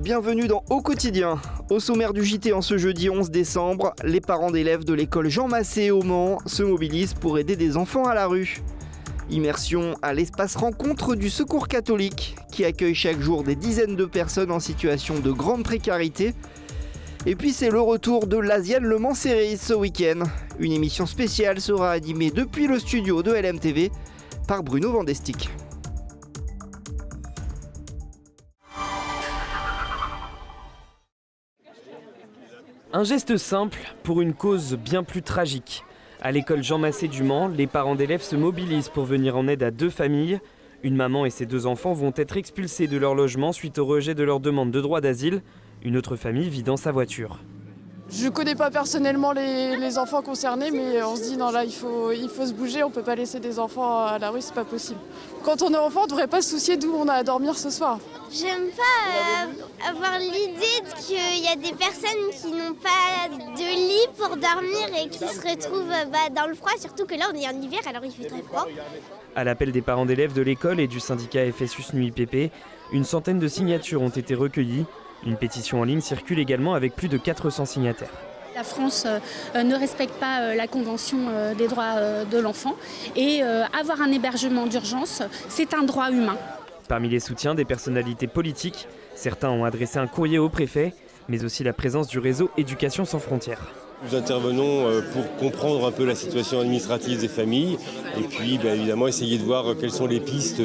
bienvenue dans Au Quotidien. Au sommaire du JT en ce jeudi 11 décembre, les parents d'élèves de l'école Jean Massé au Mans se mobilisent pour aider des enfants à la rue. Immersion à l'espace rencontre du Secours catholique qui accueille chaque jour des dizaines de personnes en situation de grande précarité. Et puis c'est le retour de l'Asiane Le Mans Series ce week-end. Une émission spéciale sera animée depuis le studio de LMTV par Bruno Vandestick. Un geste simple pour une cause bien plus tragique. À l'école Jean Massé du Mans, les parents d'élèves se mobilisent pour venir en aide à deux familles. Une maman et ses deux enfants vont être expulsés de leur logement suite au rejet de leur demande de droit d'asile. Une autre famille vit dans sa voiture. Je connais pas personnellement les enfants concernés, mais on se dit non là il faut se bouger, on peut pas laisser des enfants à la rue, c'est pas possible. Quand on est enfant, on devrait pas se soucier d'où on a à dormir ce soir. J'aime pas avoir l'idée qu'il y a des personnes qui n'ont pas de lit pour dormir et qui se retrouvent dans le froid, surtout que là on est en hiver alors il fait très froid. À l'appel des parents d'élèves de l'école et du syndicat FSUS Nuit PP, une centaine de signatures ont été recueillies. Une pétition en ligne circule également avec plus de 400 signataires. La France ne respecte pas la Convention des droits de l'enfant et avoir un hébergement d'urgence, c'est un droit humain. Parmi les soutiens des personnalités politiques, certains ont adressé un courrier au préfet, mais aussi la présence du réseau Éducation sans frontières. Nous intervenons pour comprendre un peu la situation administrative des familles et puis évidemment essayer de voir quelles sont les pistes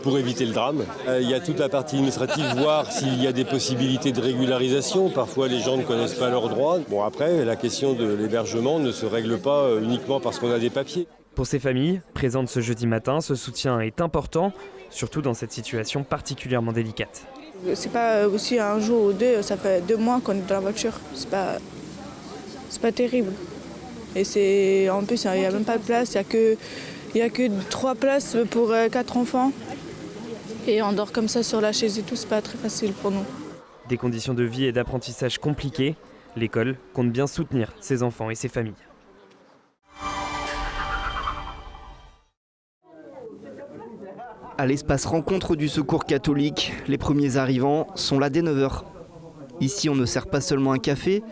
pour éviter le drame. Il y a toute la partie administrative, voir s'il y a des possibilités de régularisation. Parfois les gens ne connaissent pas leurs droits. Bon après, la question de l'hébergement ne se règle pas uniquement parce qu'on a des papiers. Pour ces familles, présentes ce jeudi matin, ce soutien est important, surtout dans cette situation particulièrement délicate. C'est pas aussi un jour ou deux, ça fait 2 mois qu'on est dans la voiture. C'est pas terrible. Et en plus, il n'y a même pas de place, il n'y a que 3 places pour 4 enfants. Et on dort comme ça sur la chaise et tout, c'est pas très facile pour nous. Des conditions de vie et d'apprentissage compliquées, l'école compte bien soutenir ses enfants et ses familles. À l'espace rencontre du Secours catholique, les premiers arrivants sont là dès 9h. Ici, on ne sert pas seulement un café,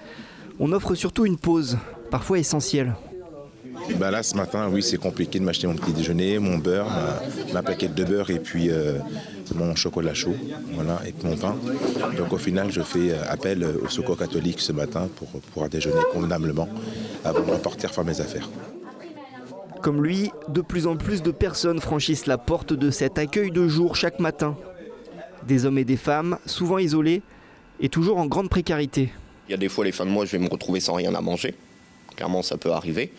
on offre surtout une pause, parfois essentielle. Là, ce matin, oui, c'est compliqué de m'acheter mon petit déjeuner, mon beurre, ma plaquette de beurre et puis mon chocolat chaud, voilà, et mon pain. Donc au final, je fais appel au Secours catholique ce matin pour pouvoir déjeuner convenablement avant de repartir faire mes affaires. Comme lui, de plus en plus de personnes franchissent la porte de cet accueil de jour chaque matin. Des hommes et des femmes, souvent isolés et toujours en grande précarité. Il y a des fois, les fins de mois, je vais me retrouver sans rien à manger. Clairement, ça peut arriver.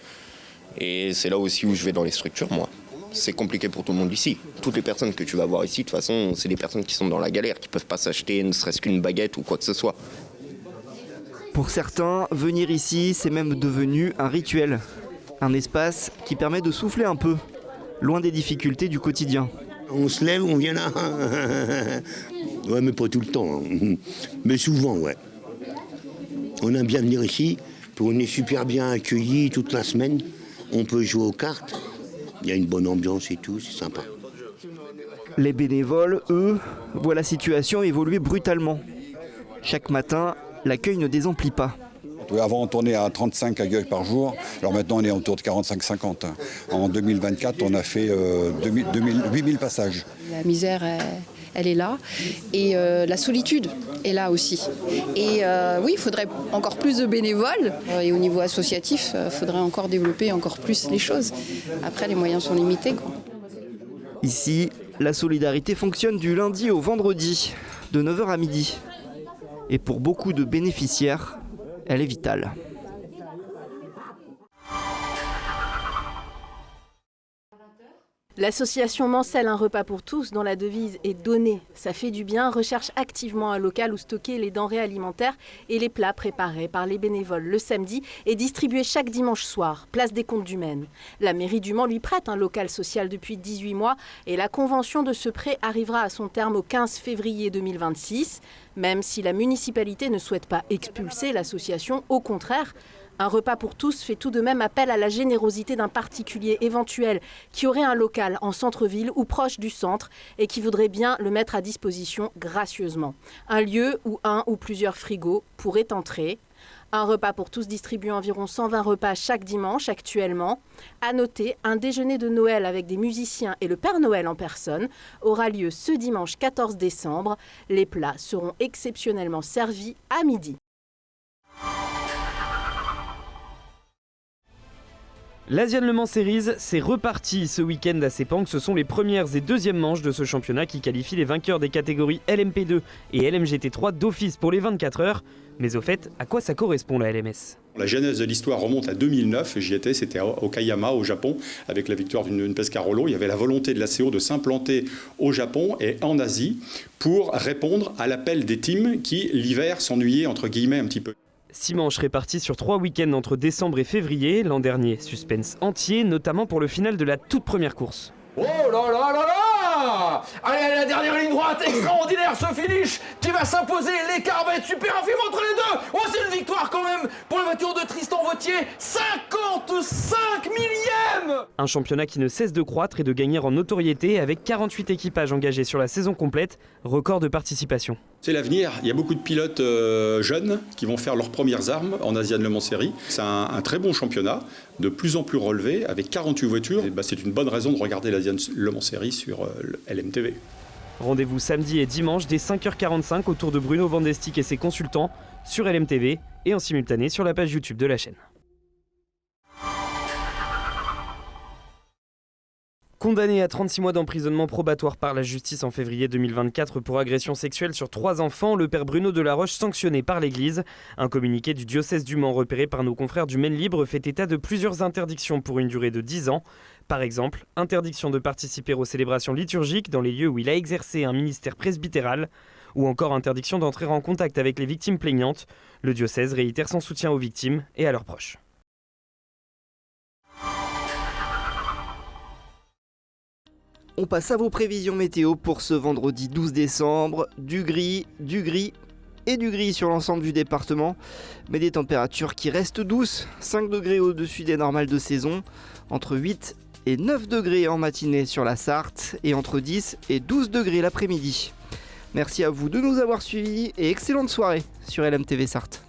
Et c'est là aussi où je vais dans les structures, moi. C'est compliqué pour tout le monde ici. Toutes les personnes que tu vas voir ici, de toute façon, c'est des personnes qui sont dans la galère, qui ne peuvent pas s'acheter ne serait-ce qu'une baguette ou quoi que ce soit. Pour certains, venir ici, c'est même devenu un rituel. Un espace qui permet de souffler un peu, loin des difficultés du quotidien. On se lève, on vient là. Ouais, mais pas tout le temps. Hein. Mais souvent, ouais. On aime bien venir ici, puis on est super bien accueillis toute la semaine. On peut jouer aux cartes. Il y a une bonne ambiance et tout, c'est sympa. Les bénévoles, eux, voient la situation évoluer brutalement. Chaque matin, l'accueil ne désemplit pas. Avant, on tournait à 35 accueils par jour. Alors maintenant, on est autour de 45-50. En 2024, on a fait 8000 passages. La misère, elle est là. Et la solitude est là aussi. Et oui, il faudrait encore plus de bénévoles. Et au niveau associatif, il faudrait encore développer encore plus les choses. Après, les moyens sont limités, quoi. Ici, la solidarité fonctionne du lundi au vendredi, de 9h à midi. Et pour beaucoup de bénéficiaires, elle est vitale. L'association Mancel Un repas pour tous, dont la devise est « Donner, ça fait du bien », recherche activement un local où stocker les denrées alimentaires et les plats préparés par les bénévoles le samedi et distribués chaque dimanche soir, place des Comptes du Maine. La mairie du Mans lui prête un local social depuis 18 mois et la convention de ce prêt arrivera à son terme au 15 février 2026. Même si la municipalité ne souhaite pas expulser l'association, au contraire, Un repas pour tous fait tout de même appel à la générosité d'un particulier éventuel qui aurait un local en centre-ville ou proche du centre et qui voudrait bien le mettre à disposition gracieusement. Un lieu où un ou plusieurs frigos pourraient entrer. Un repas pour tous distribue environ 120 repas chaque dimanche actuellement. À noter, un déjeuner de Noël avec des musiciens et le Père Noël en personne aura lieu ce dimanche 14 décembre. Les plats seront exceptionnellement servis à midi. L'Asian Le Mans Series, c'est reparti ce week-end à Sepang. Ce sont les premières et deuxièmes manches de ce championnat qui qualifient les vainqueurs des catégories LMP2 et LMGT3 d'office pour les 24 heures. Mais au fait, à quoi ça correspond la LMS ? La genèse de l'histoire remonte à 2009, j'y étais, c'était à Okayama au Japon, avec la victoire d'une Pescarolo. Il y avait la volonté de l'ACO de s'implanter au Japon et en Asie pour répondre à l'appel des teams qui, l'hiver, s'ennuyaient entre guillemets un petit peu. 6 manches réparties sur 3 week-ends entre décembre et février. L'an dernier, suspense entier, notamment pour le final de la toute première course. Oh là là là là! Allez, la dernière ligne droite, extraordinaire ce finish qui va s'imposer. L'écart va être super infime entre les deux. Oh, c'est une victoire quand même pour la voiture de Tristan Vautier. 55 millièmes! Un championnat qui ne cesse de croître et de gagner en notoriété avec 48 équipages engagés sur la saison complète, record de participation. C'est l'avenir. Il y a beaucoup de pilotes jeunes qui vont faire leurs premières armes en Asian Le Mans Series. C'est un très bon championnat, de plus en plus relevé, avec 48 voitures. Et c'est une bonne raison de regarder l'Asian Le Mans Series sur LMTV. Rendez-vous samedi et dimanche dès 5h45 autour de Bruno Vandestick et ses consultants sur LMTV et en simultané sur la page YouTube de la chaîne. Condamné à 36 mois d'emprisonnement probatoire par la justice en février 2024 pour agression sexuelle sur 3 enfants, le père Bruno Delaroche sanctionné par l'Église. Un communiqué du diocèse du Mans repéré par nos confrères du Maine Libre fait état de plusieurs interdictions pour une durée de 10 ans. Par exemple, interdiction de participer aux célébrations liturgiques dans les lieux où il a exercé un ministère presbytéral, ou encore interdiction d'entrer en contact avec les victimes plaignantes. Le diocèse réitère son soutien aux victimes et à leurs proches. On passe à vos prévisions météo pour ce vendredi 12 décembre. Du gris et du gris sur l'ensemble du département, mais des températures qui restent douces. 5 degrés au-dessus des normales de saison, entre 8 et 9 degrés en matinée sur la Sarthe et entre 10 et 12 degrés l'après-midi. Merci à vous de nous avoir suivis et excellente soirée sur LMTV Sarthe.